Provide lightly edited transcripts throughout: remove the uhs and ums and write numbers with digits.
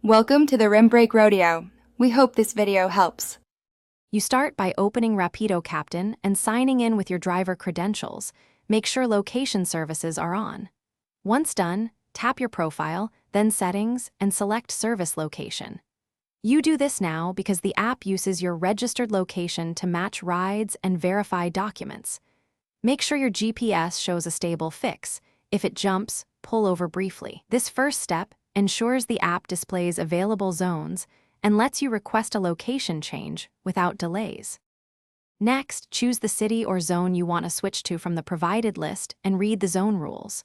Welcome to the Rim Break Rodeo. We hope this video helps. You start by opening Rapido Captain and signing in with your driver credentials. Make sure location services are on. Once done, tap your profile, then Settings, and select Service Location. You do this now because the app uses your registered location to match rides and verify documents. Make sure your GPS shows a stable fix. If it jumps, pull over briefly. This first step ensures the app displays available zones and lets you request a location change without delays. Next, choose the city or zone you want to switch to from the provided list and read the zone rules.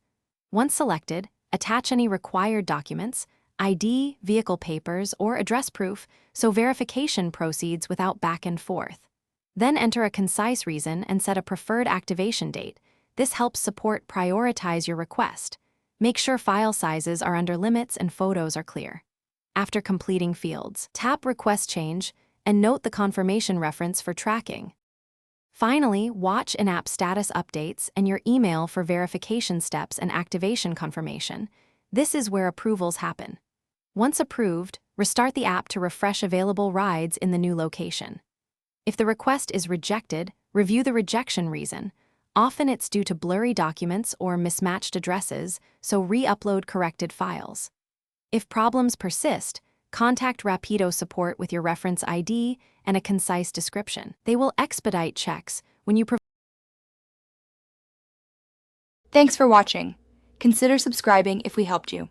Once selected, attach any required documents, ID, vehicle papers, or address proof so verification proceeds without back and forth. Then enter a concise reason and set a preferred activation date. This helps support prioritize your request. Make sure file sizes are under limits and photos are clear. After completing fields, tap Request Change and note the confirmation reference for tracking. Finally, watch in-app status updates and your email for verification steps and activation confirmation. This is where approvals happen. Once approved, restart the app to refresh available rides in the new location. If the request is rejected, review the rejection reason. Often it's due to blurry documents or mismatched addresses, so re-upload corrected files. If problems persist, contact Rapido support with your reference ID and a concise description. They will expedite checks when you provide. Thanks for watching. Consider subscribing if we helped you.